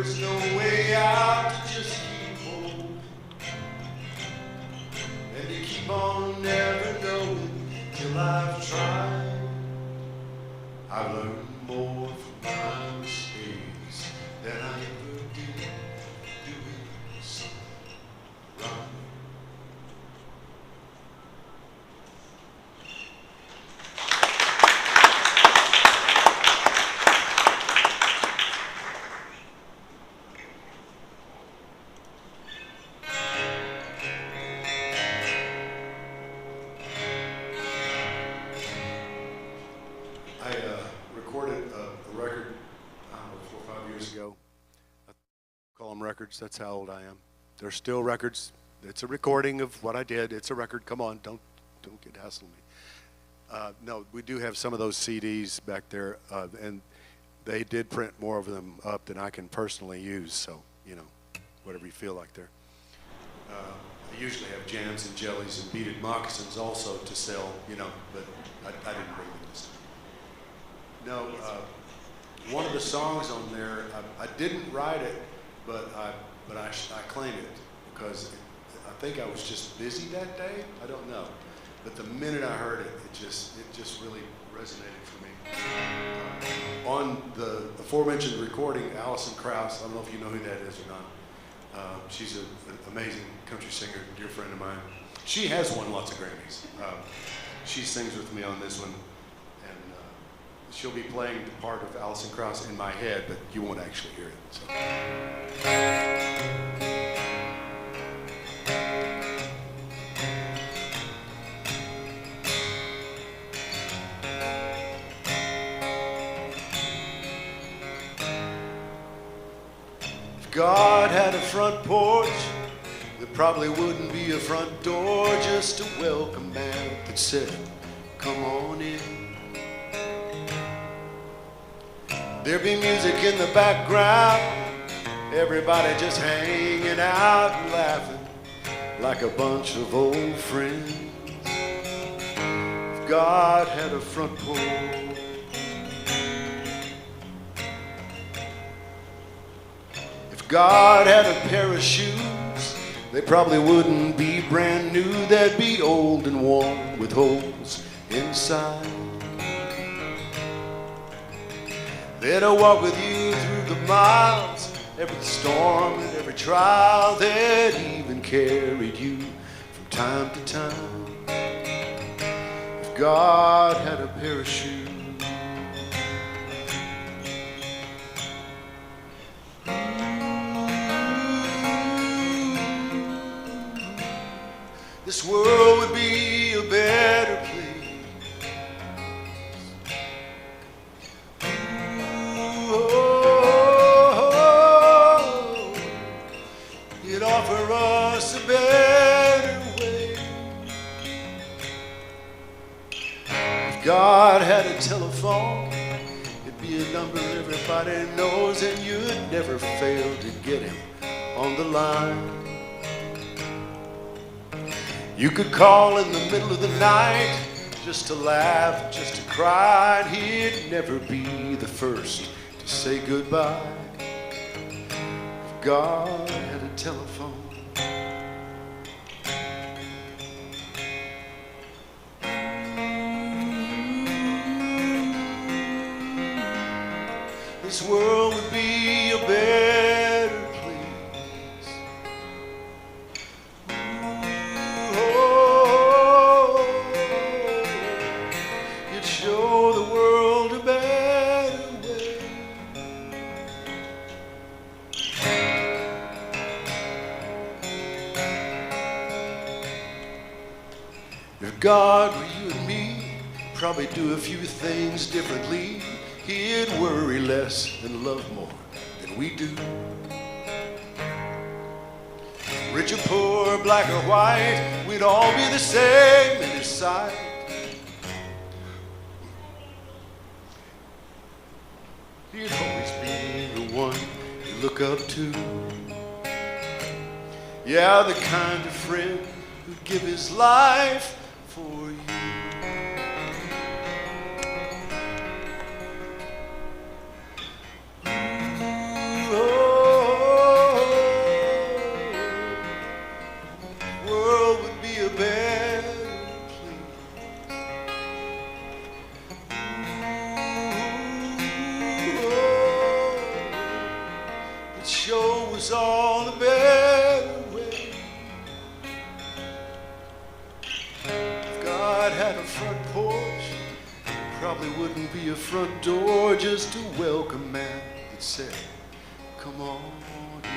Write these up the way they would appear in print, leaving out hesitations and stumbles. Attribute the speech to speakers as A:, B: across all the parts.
A: was no way out to just keep holding and to keep on never knowing till I've tried. I've learned more from my mistakes than I ever did doing something right. Recorded a record, I don't know, 4 or 5 years ago. I call them records. That's how old I am. They're still records. It's a recording of what I did. It's a record. Come on, don't get hassling me. No, we do have some of those CDs back there, and they did print more of them up than I can personally use. So, you know, whatever you feel like there. I usually have jams and jellies and beaded moccasins also to sell, you know, but I didn't bring them this time. No, one of the songs on there, I didn't write it, but I claim it because I think I was just busy that day. I don't know, but the minute I heard it, it just really resonated for me. On the aforementioned recording, Alison Krauss, I don't know if you know who that is or not. She's an amazing country singer, dear friend of mine. She has won lots of Grammys. She sings with me on this one. She'll be playing the part of Alison Krauss in my head, but you won't actually hear it. So. If God had a front porch, there probably wouldn't be a front door, just a welcome mat that said, "Come on in." There'd be music in the background, everybody just hanging out and laughing like a bunch of old friends. If God had a front porch, if God had a pair of shoes, they probably wouldn't be brand new, they'd be old and worn with holes inside. They'd walk with you through the miles, every storm and every trial. They'd even carried you from time to time. If God had a pair of shoes, this world would be a better place. Offer us a better way. If God had a telephone, it'd be a number everybody knows, and you'd never fail to get him on the line. You could call in the middle of the night just to laugh, just to cry, and he'd never be the first to say goodbye. God had a telephone. This world would be a better place. Oh, you'd show the world a better way. If God were you and me, probably do a few things differently. He'd worry less and love more than we do. Rich or poor, black or white, we'd all be the same in his sight. He'd always be the one you look up to. Yeah, the kind of friend who'd give his life for you. It sure was all the better way. If God had a front porch, there probably wouldn't be a front door, just a welcome mat that said, come on in.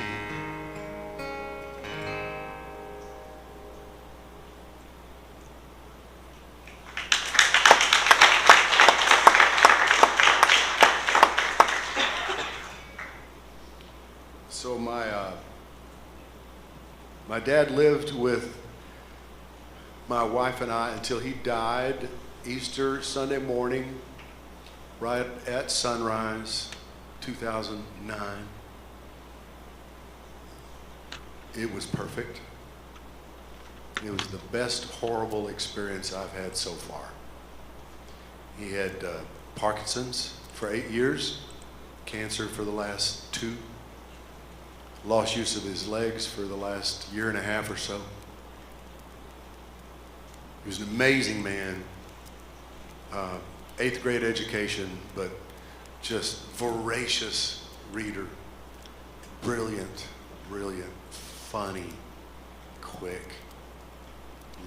A: So my dad lived with my wife and I until he died Easter Sunday morning, right at sunrise, 2009. It was perfect. It was the best horrible experience I've had so far. He had Parkinson's for 8 years, cancer for the last 2, lost use of his legs for the last 1.5 years or so. He was an amazing man, 8th grade education, but just voracious reader, brilliant, funny, quick,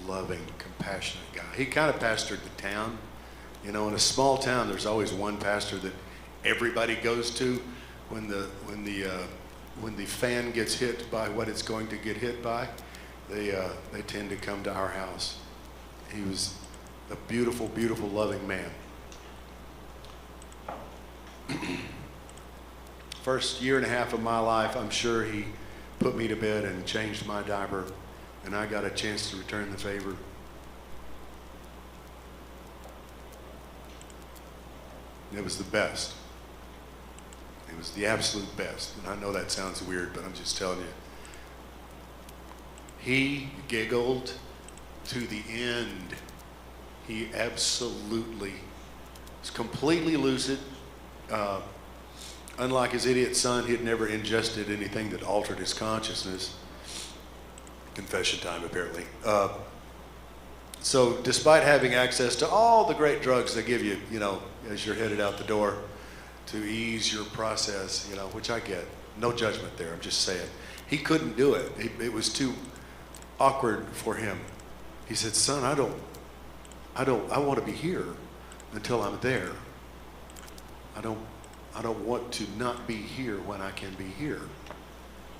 A: loving, compassionate guy. He kind of pastored the town. You know, in a small town, there's always one pastor that everybody goes to when the fan gets hit by what it's going to get hit by. They tend to come to our house. He was a beautiful, beautiful, loving man. First 1.5 years of my life, I'm sure he put me to bed and changed my diaper, and I got a chance to return the favor. It was the best. It was the absolute best. And I know that sounds weird, but I'm just telling you. He giggled to the end. He absolutely was completely lucid. Unlike his idiot son, he had never ingested anything that altered his consciousness. Confession time, apparently. So despite having access to all the great drugs they give you, you know, as you're headed out the door to ease your process, you know, which I get. No judgment there, I'm just saying. He couldn't do it. It was too awkward for him. He said, son, I want to be here until I'm there. I don't want to not be here when I can be here.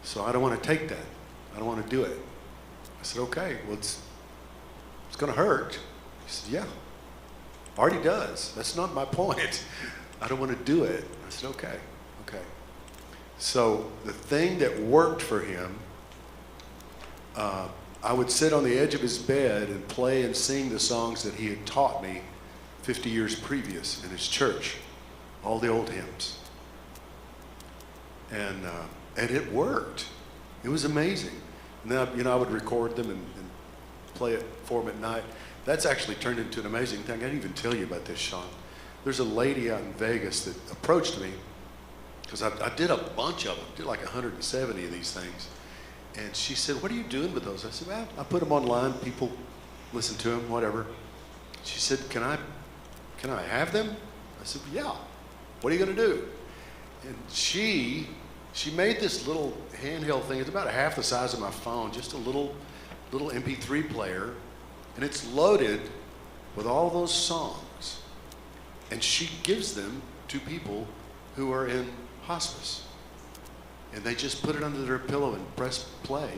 A: So I don't want to take that. I don't want to do it. I said, okay, well, it's going to hurt. He said, yeah, already does. That's not my point. I don't want to do it. I said, okay. So the thing that worked for him, I would sit on the edge of his bed and play and sing the songs that he had taught me 50 years previous in his church, all the old hymns. And it worked. It was amazing. And then, you know, I would record them and play it for him at night. That's actually turned into an amazing thing. I didn't even tell you about this, Sean. There's a lady out in Vegas that approached me because I did a bunch of them, did like 170 of these things. And she said, what are you doing with those? I said, well, I put them online. People listen to them, whatever. She said, can I have them? I said, yeah. What are you going to do? And she made this little handheld thing. It's about half the size of my phone, just a little MP3 player. And it's loaded with all those songs. And she gives them to people who are in hospice. And they just put it under their pillow and press play.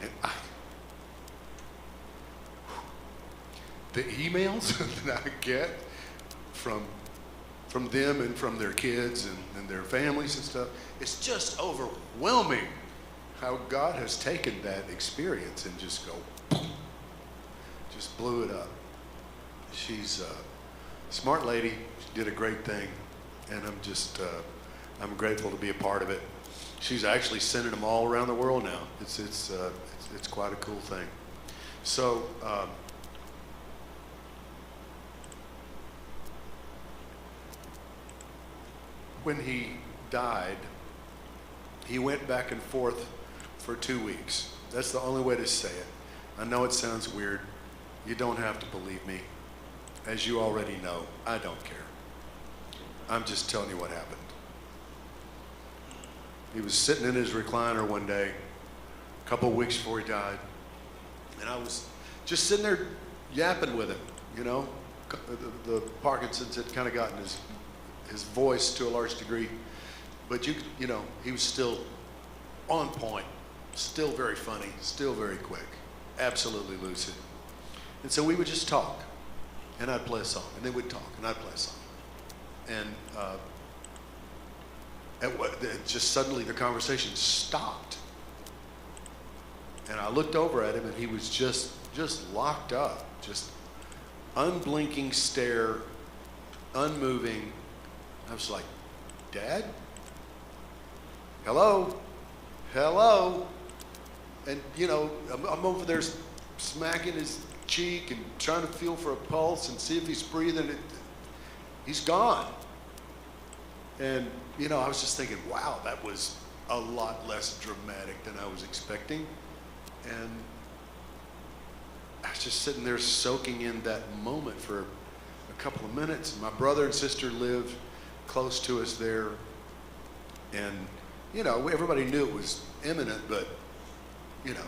A: And the emails that I get from them and from their kids and their families and stuff, it's just overwhelming how God has taken that experience and just blew it up. She's a smart lady. She did a great thing, and I'm grateful to be a part of it. She's actually sending them all around the world now. It's quite a cool thing. So when he died, he went back and forth for 2 weeks. That's the only way to say it. I know it sounds weird. You don't have to believe me. As you already know, I don't care. I'm just telling you what happened. He was sitting in his recliner one day, a couple of weeks before he died, and I was just sitting there yapping with him, you know. The Parkinson's had kind of gotten his voice to a large degree, but you know, he was still on point, still very funny, still very quick, absolutely lucid. And so we would just talk, and I'd play a song, and they would talk, and I'd play a song. And just suddenly the conversation stopped. And I looked over at him, and he was just locked up, just unblinking stare, unmoving. I was like, Dad? Hello? Hello? And, you know, I'm over there smacking his cheek and trying to feel for a pulse and see if he's breathing. He's gone. And, you know, I was just thinking, wow, that was a lot less dramatic than I was expecting. And I was just sitting there soaking in that moment for a couple of minutes. My brother and sister lived close to us there. And, you know, everybody knew it was imminent, but, you know,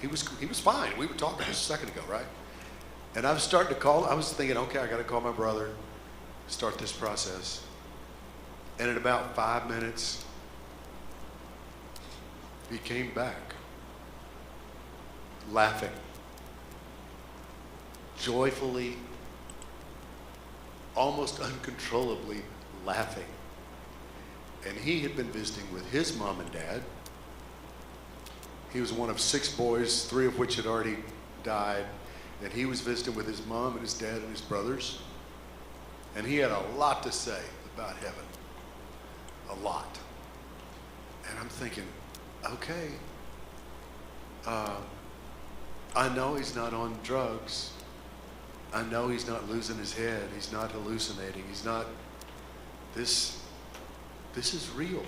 A: he was fine. We were talking just a second ago, right? And I was starting to call. I was thinking, okay, I got to call my brother, start this process. And in about 5 minutes, he came back, laughing, joyfully, almost uncontrollably laughing. And he had been visiting with his mom and dad. He was one of 6 boys, 3 of which had already died. And he was visiting with his mom and his dad and his brothers. And he had a lot to say about heaven. A lot. And I'm thinking, okay, I know he's not on drugs. I know he's not losing his head. He's not hallucinating. He's not, this is real.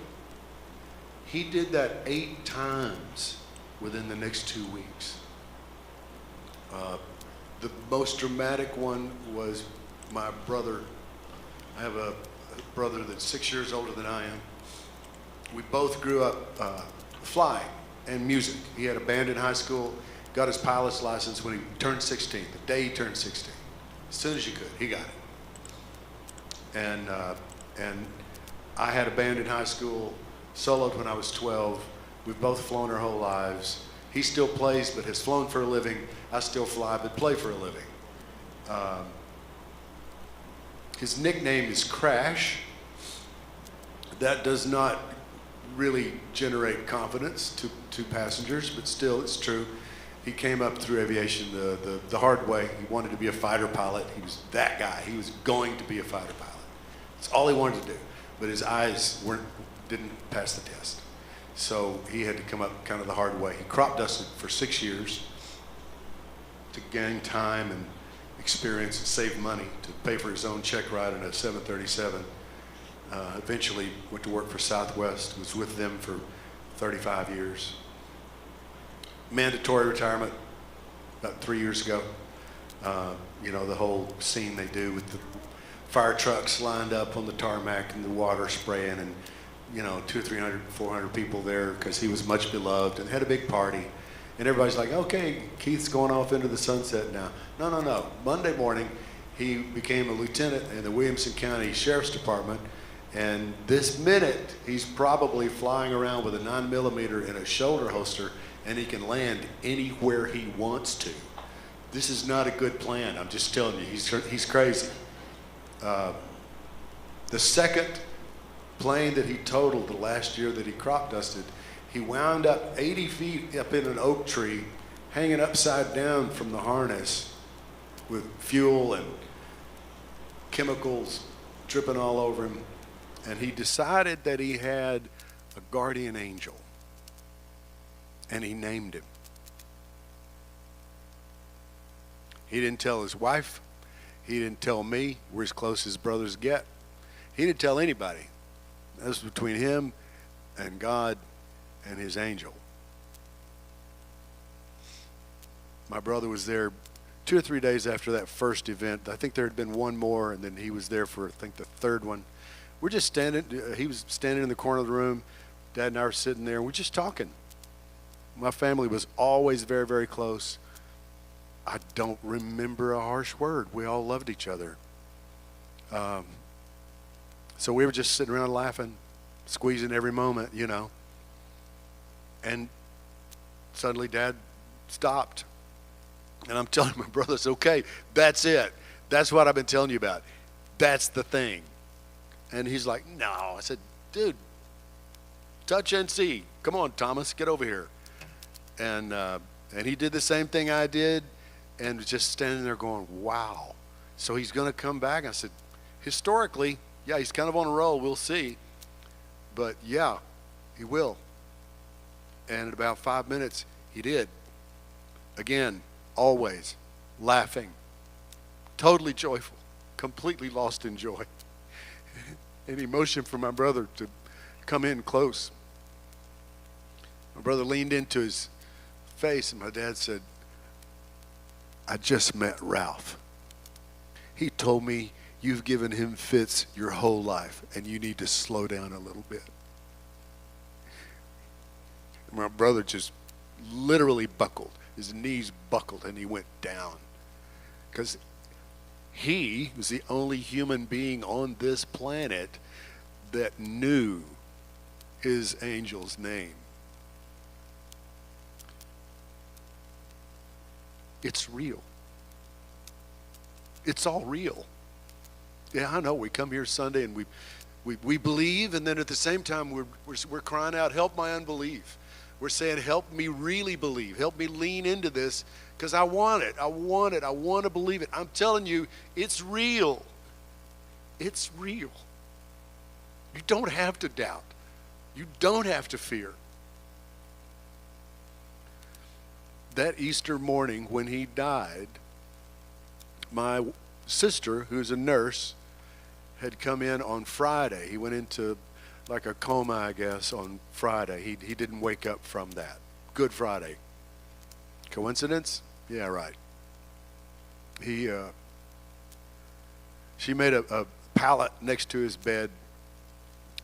A: He did that 8 times within the next 2 weeks. The most dramatic one was my brother. I have a brother that's 6 years older than I am. We both grew up flying and music. He had a band in high school, got his pilot's license when he turned 16, the day he turned 16. As soon as you could, he got it. And I had a band in high school, soloed when I was 12. We've both flown our whole lives. He still plays, but has flown for a living. I still fly, but play for a living. His nickname is Crash. That does not really generate confidence to passengers, but still it's true. He came up through aviation the hard way. He wanted to be a fighter pilot. He was that guy. He was going to be a fighter pilot. That's all he wanted to do. But his eyes didn't pass the test. So he had to come up kind of the hard way. He crop dusted for 6 years to gain time and experience and save money to pay for his own check ride in a 737. Eventually went to work for Southwest, was with them for 35 years. Mandatory retirement about 3 years ago. You know, the whole scene they do with the fire trucks lined up on the tarmac and the water spraying, and, you know, 200, 300, 400 people there because he was much beloved and had a big party. And everybody's like, okay, Keith's going off into the sunset now. No. Monday morning, he became a lieutenant in the Williamson County Sheriff's Department. And this minute, he's probably flying around with a 9mm in a shoulder holster, and he can land anywhere he wants to. This is not a good plan. I'm just telling you, he's crazy. The second plane that he totaled the last year that he crop dusted, he wound up 80 feet up in an oak tree, hanging upside down from the harness with fuel and chemicals dripping all over him. And he decided that he had a guardian angel, and he named him. He didn't tell his wife. He didn't tell me. We're as close as brothers get. He didn't tell anybody. That was between him and God and his angel. My brother was there 2 or 3 days after that first event. I think there had been one more, and then he was there for, I think, the third one. We're just standing, he was standing in the corner of the room Dad and I were sitting there, and we're just talking. My family was always very, very close. I don't remember a harsh word. We all loved each other. So we were just sitting around laughing, squeezing every moment, you know. And suddenly Dad stopped. And I'm telling my brothers, okay, that's it. That's what I've been telling you about. That's the thing. And he's like, no. I said, dude, touch and see. Come on, Thomas, get over here. And he did the same thing I did and was just standing there going, wow. So he's going to come back. I said, historically, yeah, he's kind of on a roll. We'll see. But, yeah, he will. And in about 5 minutes, he did. Again, always laughing, totally joyful, completely lost in joy. And he motioned for my brother to come in close. My brother leaned into his face, and my dad said, I just met Ralph. He told me you've given him fits your whole life, and you need to slow down a little bit. My brother just literally buckled. His knees buckled, and he went down. Because he was the only human being on this planet that knew his angel's name. It's real. It's all real. Yeah, I know. We come here Sunday and we believe, and then at the same time we're crying out, help my unbelief. We're saying, help me really believe. Help me lean into this because I want it. I want it. I want to believe it. I'm telling you, it's real. It's real. You don't have to doubt. You don't have to fear. That Easter morning when he died, my sister, who's a nurse, had come in on Friday. He went into like a coma, I guess, on Friday. He didn't wake up from that. Good Friday. Coincidence? Yeah, right. She made a pallet next to his bed,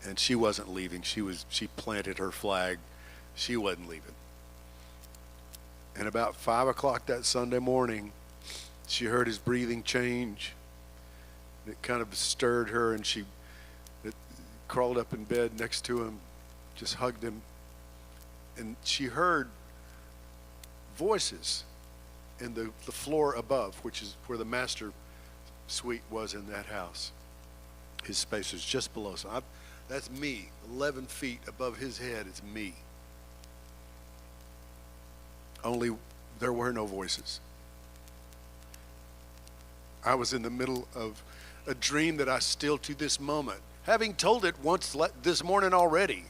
A: and she wasn't leaving. She planted her flag. She wasn't leaving. And about 5 o'clock that Sunday morning, she heard his breathing change. It kind of stirred her, and she crawled up in bed next to him, just hugged him. And she heard voices in the floor above, which is where the master suite was in that house. His space was just below. So that's me, 11 feet above his head is me. Only there were no voices. I was in the middle of a dream that I still to this moment, having told it once this morning already,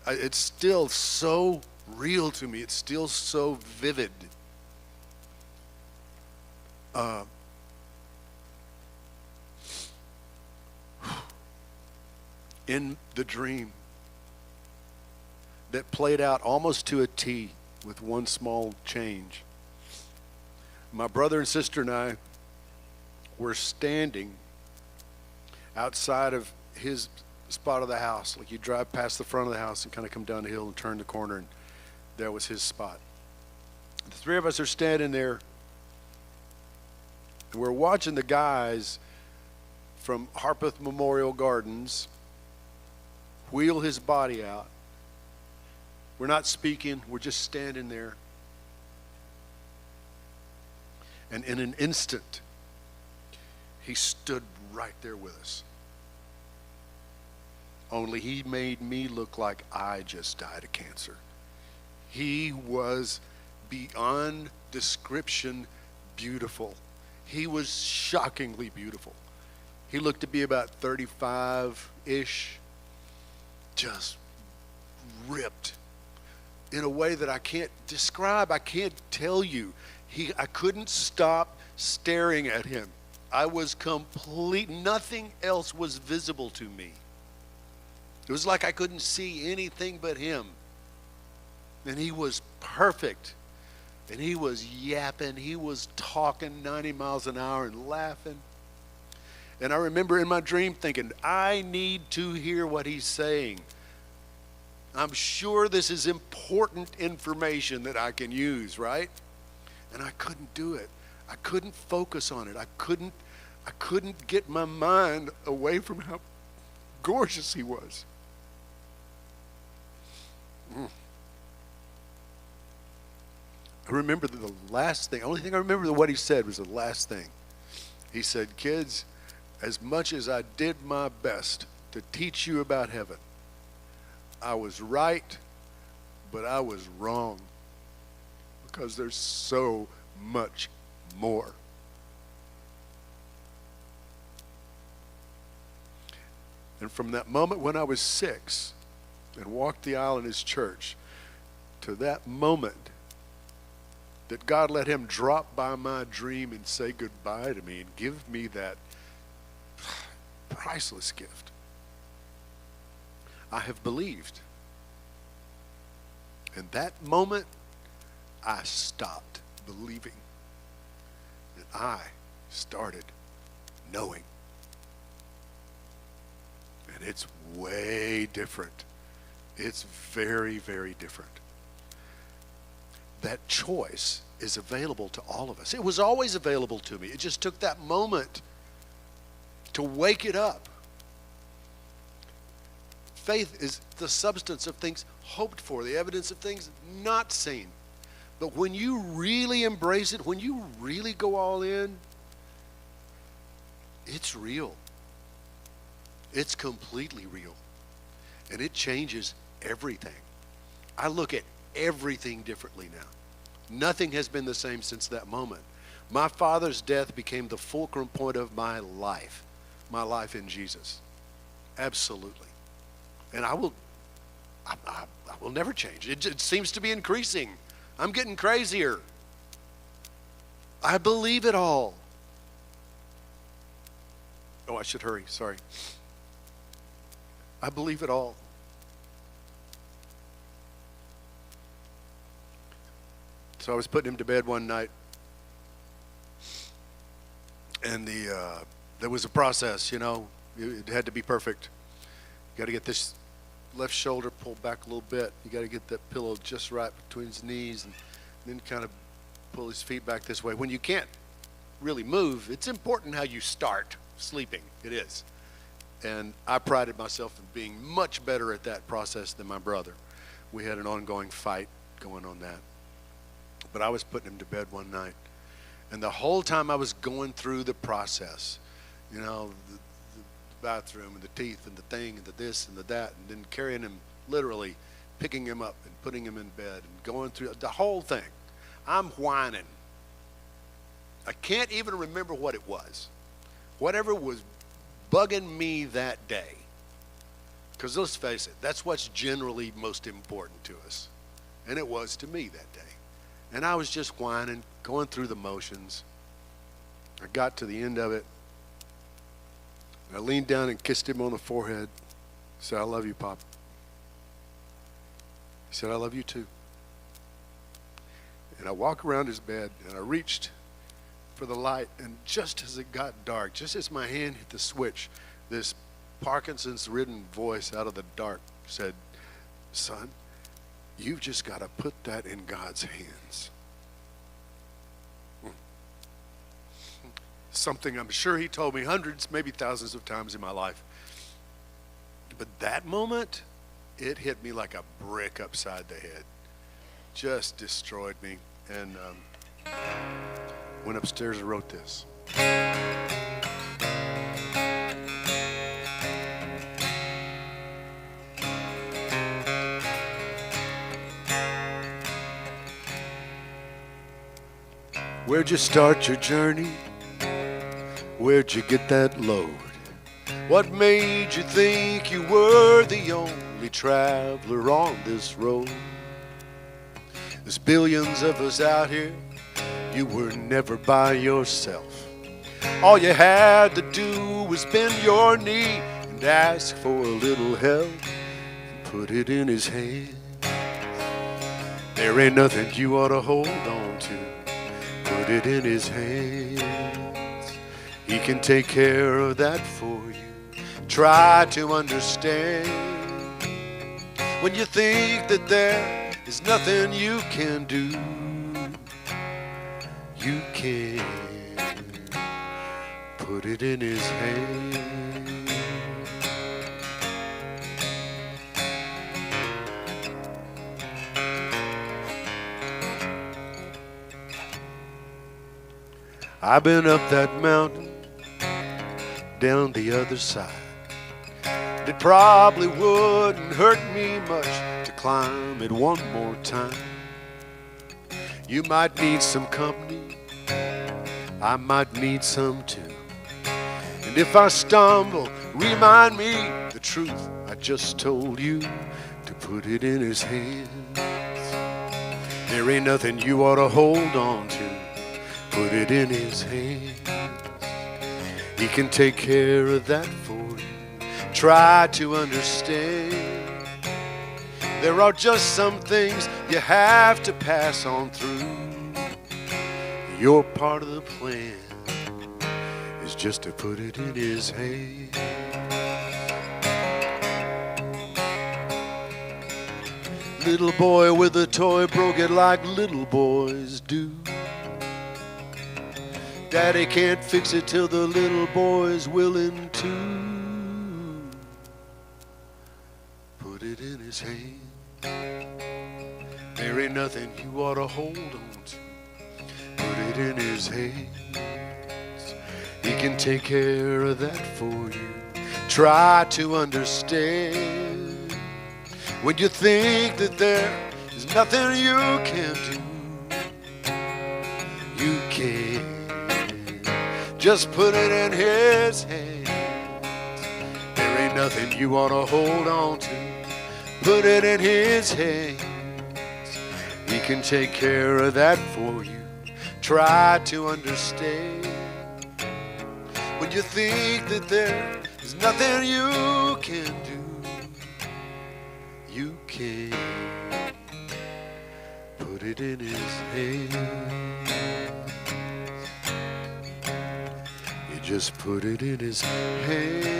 A: it's still so real to me. It's still so vivid. In the dream that played out almost to a T with one small change, my brother and sister and I were standing outside of his spot of the house. Like you drive past the front of the house and kind of come down the hill and turn the corner, and there was his spot. The three of us are standing there, and we're watching the guys from Harpeth Memorial Gardens wheel his body out. We're not speaking, we're just standing there. And in an instant, he stood right there with us. Only he made me look like I just died of cancer. He was beyond description beautiful. He was shockingly beautiful. He looked to be about 35-ish, just ripped in a way that I can't describe. I can't tell you. I couldn't stop staring at him. I was nothing else was visible to me. It was like I couldn't see anything but him. And he was perfect. And he was yapping. He was talking 90 miles an hour and laughing. And I remember in my dream thinking, I need to hear what he's saying. I'm sure this is important information that I can use, right? And I couldn't do it. I couldn't focus on it. I couldn't get my mind away from how gorgeous he was. I remember the last thing, only thing I remember what he said was the last thing. He said, kids, as much as I did my best to teach you about heaven, I was right, but I was wrong, because there's so much more. And from that moment when I was 6 and walked the aisle in his church, to that moment that God let him drop by my dream and say goodbye to me and give me that priceless gift, I have believed. In that moment, I stopped believing, and I started knowing. And it's way different. It's very, very different. That choice is available to all of us. It was always available to me. It just took that moment to wake it up. Faith is the substance of things hoped for, the evidence of things not seen. But when you really embrace it, when you really go all in, it's real. It's completely real. And it changes everything. I look at everything differently now. Nothing has been the same since that moment. My father's death became the fulcrum point of my life in Jesus. Absolutely. And I will never change. It seems to be increasing. I'm getting crazier. I believe it all. Oh, I should hurry. Sorry. I believe it all. So I was putting him to bed one night, and there was a process, you know. It had to be perfect. You got to get this left shoulder pulled back a little bit. You got to get that pillow just right between his knees, and then kind of pull his feet back this way. When you can't really move, it's important how you start sleeping. It is. And I prided myself in being much better at that process than my brother. We had an ongoing fight going on that. But I was putting him to bed one night, and the whole time I was going through the process, you know, the bathroom and the teeth and the thing and the this and the that, and then carrying him, literally picking him up and putting him in bed and going through the whole thing. I'm whining. I can't even remember what it was. Whatever was bugging me that day. Because let's face it, that's what's generally most important to us. And it was to me that day. And I was just whining, going through the motions. I got to the end of it. I leaned down and kissed him on the forehead. Said, I love you, Pop. He said, I love you too. And I walked around his bed, and I reached for the light, and just as it got dark, just as my hand hit the switch, this Parkinson's-ridden voice out of the dark said, son, you've just got to put that in God's hands. Something I'm sure he told me hundreds, maybe thousands of times in my life. But that moment, it hit me like a brick upside the head. Just destroyed me. And went upstairs and wrote this. Where'd you start your journey? Where'd you get that load? What made you think you were the only traveler on this road? There's billions of us out here. You were never by yourself. All you had to do was bend your knee and ask for a little help and put it in his hand. There ain't nothing you ought to hold on to. Put it in his hands. He can take care of that for you. Try to understand. When you think that there is nothing you can do, you can put it in his hand. I've been up that mountain, down the other side. It probably wouldn't hurt me much to climb it one more time. You might need some company, I might need some too. And if I stumble, remind me the truth I just told you, to put it in his hands. There ain't nothing you ought to hold on to. Put it in his hands. He can take care of that for you. Try to understand. There are just some things you have to pass on through. Your part of the plan is just to put it in his hands. Little boy with a toy broke it like little boys do. Daddy can't fix it till the little boy's willing to. Put it in his hand. There ain't nothing you ought to hold on to. Put it in his hands. He can take care of that for you. Try to understand. When you think that there is nothing you can do, you can. Just put it in his hands. There ain't nothing you ought to hold on to. Put it in his hands. He can take care of that for you. Try to understand. When you think that there is nothing you can do, you can. Put it in his hands. You just put it in his hands.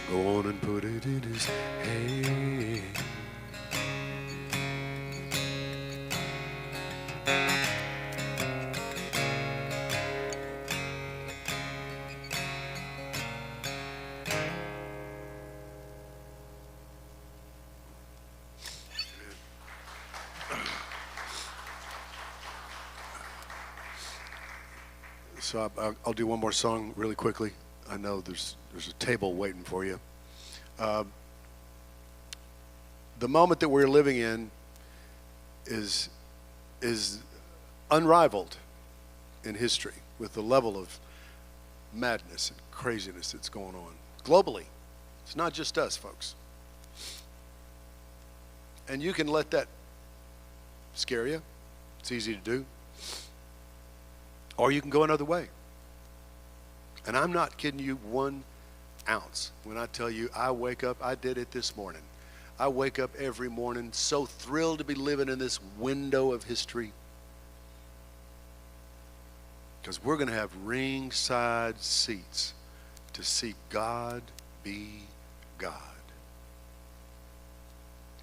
A: Go on and put it in his hands. So I'll do one more song really quickly. I know there's a table waiting for you. The moment that we're living in is unrivaled in history with the level of madness and craziness that's going on globally. It's not just us, folks. And you can let that scare you. It's easy to do. Or you can go another way. And I'm not kidding you 1 ounce when I tell you I wake up, I did it this morning. I wake up every morning so thrilled to be living in this window of history. Because we're going to have ringside seats to see God be God.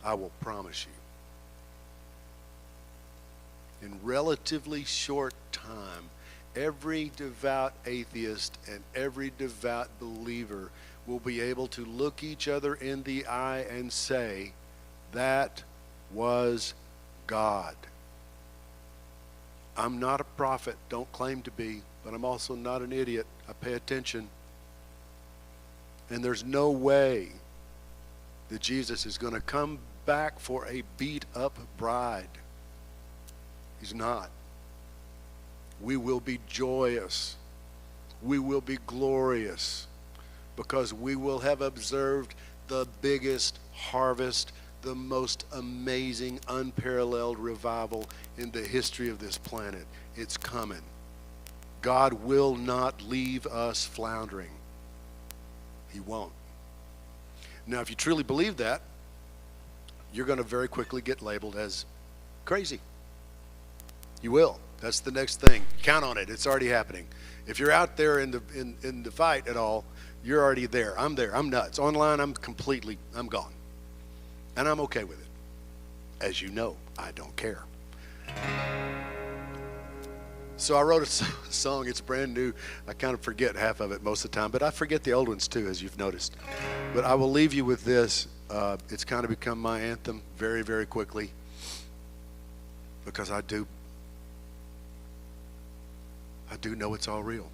A: I will promise you. In relatively short time, every devout atheist and every devout believer will be able to look each other in the eye and say, that was God. I'm not a prophet, don't claim to be, but I'm also not an idiot. I pay attention. And there's no way that Jesus is going to come back for a beat-up bride. He's not. We will be joyous. We will be glorious because we will have observed the biggest harvest, the most amazing, unparalleled revival in the history of this planet. It's coming. God will not leave us floundering. He won't. Now, if you truly believe that, you're going to very quickly get labeled as crazy. You will. That's the next thing. Count on it. It's already happening. If you're out there in the fight at all, You're already there. I'm there. I'm nuts. Online, I'm gone. And I'm okay with it. As you know, I don't care. So I wrote a song. It's brand new. I kind of forget half of it most of the time, but I forget the old ones too, as you've noticed. But I will leave you with this. It's kind of become my anthem very, very quickly, because I do know it's all real.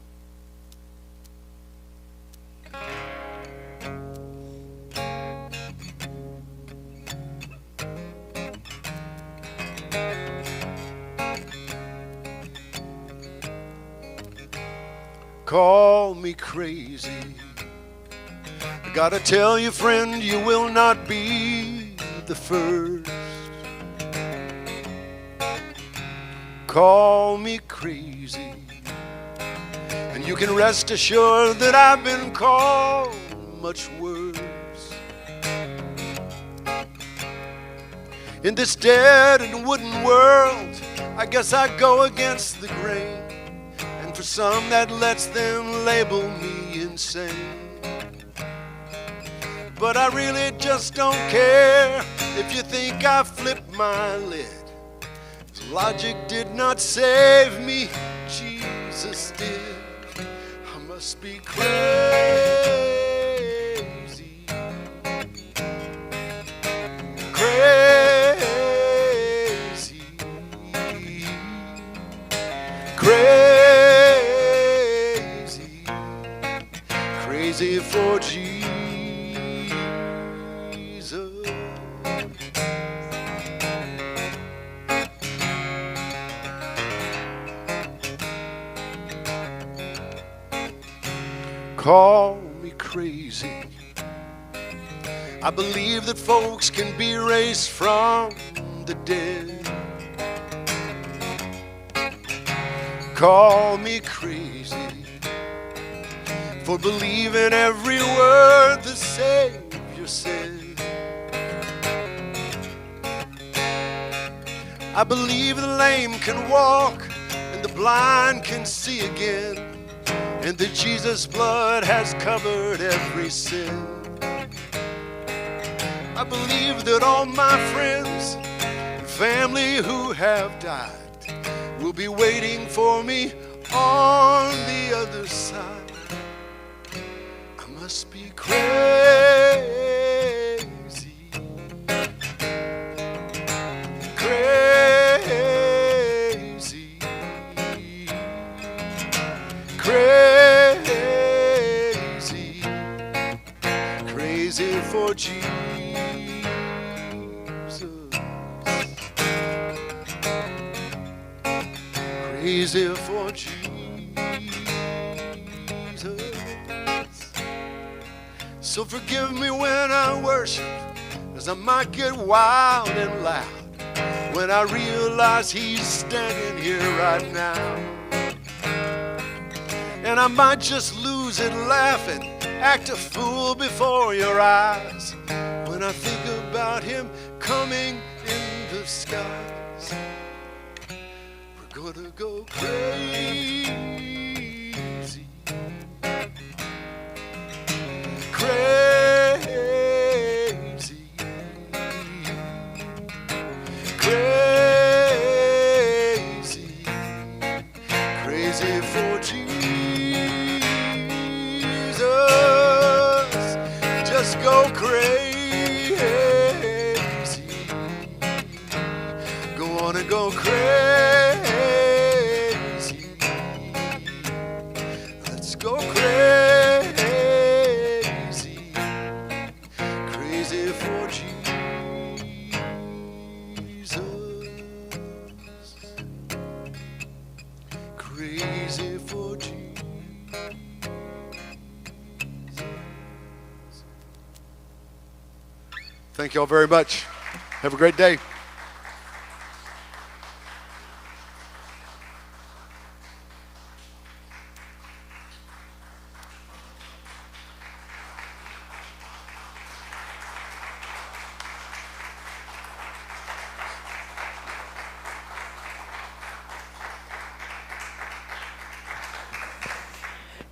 A: Call me crazy. I gotta tell you, friend, you will not be the first. Call me crazy, and you can rest assured that I've been called much worse. In this dead and wooden world, I guess I go against the grain. And for some, that lets them label me insane. But I really just don't care if you think I flipped my lid. Logic did not save me, Jesus did. I must be crazy. Crazy. Crazy. Crazy for Jesus. Call me crazy. I believe that folks can be raised from the dead. Call me crazy for believing every word the Savior said. I believe the lame can walk and the blind can see again, and that Jesus' blood has covered every sin. I believe that all my friends and family who have died will be waiting for me on the other side. I must be crazy. Crazy. Crazy. Crazy for Jesus. Crazy for Jesus. So forgive me when I worship, as I might get wild and loud when I realize He's standing here right now. And I might just lose it laughing, act a fool before your eyes when I think about Him coming in the skies. We're gonna go crazy. Crazy. Crazy. Crazy for Jesus. Just go crazy. Go on and go crazy. Let's go crazy. Crazy for Jesus. Crazy for Jesus. Thank you all very much. Have a great day.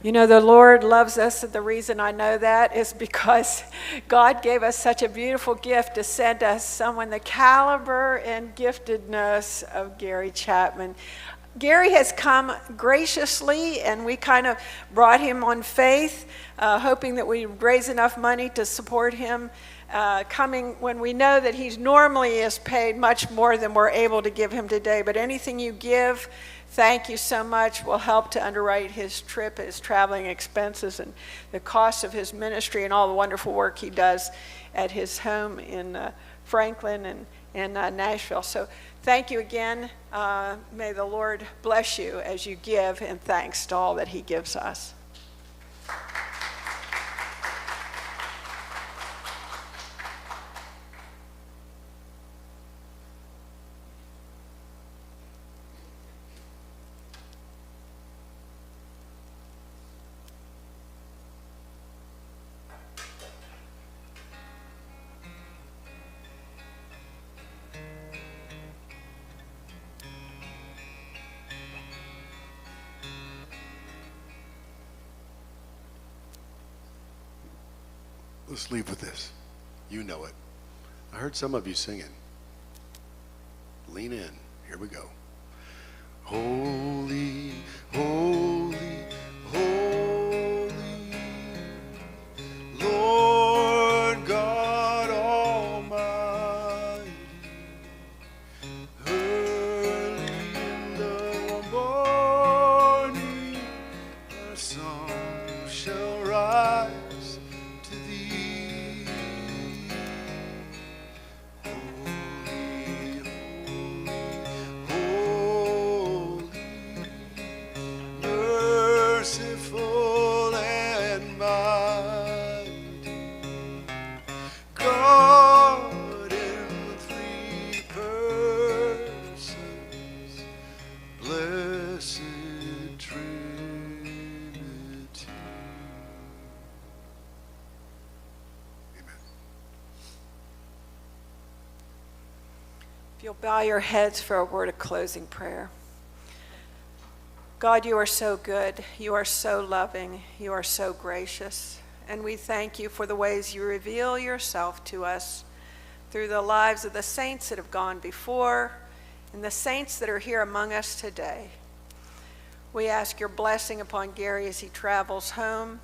B: You know, the Lord loves us, and the reason I know that is because God gave us such a beautiful gift to send us someone the caliber and giftedness of Gary Chapman. Gary has come graciously, and we kind of brought him on faith, hoping that we'd raise enough money to support him coming when we know that he normally is paid much more than we're able to give him today. But anything you give, thank you so much, will help to underwrite his trip, his traveling expenses, and the cost of his ministry and all the wonderful work he does at his home in Franklin and Nashville. So thank you again. May the Lord bless you as you give, and thanks to all that he gives us.
A: Let's leave with this. You know it. I heard some of you singing. Lean in. Here we go. Holy, holy, holy, Lord God Almighty, early in the morning, our song shall rise.
B: If you'll bow your heads for a word of closing prayer. God, you are so good. You are so loving. You are so gracious. And we thank you for the ways you reveal yourself to us through the lives of the saints that have gone before and the saints that are here among us today. We ask your blessing upon Gary as he travels home.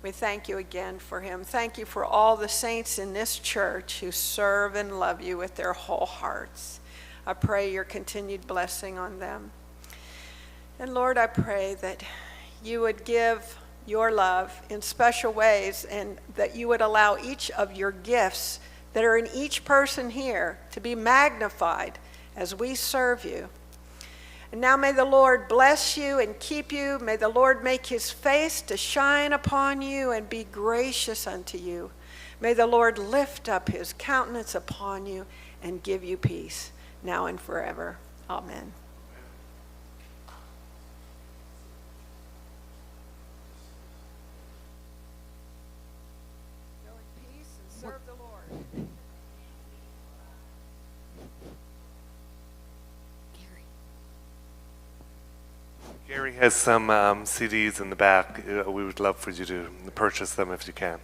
B: We thank you again for him. Thank you for all the saints in this church who serve and love you with their whole hearts. I pray your continued blessing on them. And Lord, I pray that you would give your love in special ways, and that you would allow each of your gifts that are in each person here to be magnified as we serve you. And now may the Lord bless you and keep you. May the Lord make his face to shine upon you and be gracious unto you. May the Lord lift up his countenance upon you and give you peace, now and forever. Amen. Go in peace and serve the Lord.
C: Gary has some CDs in the back. We would love for you to purchase them if you can.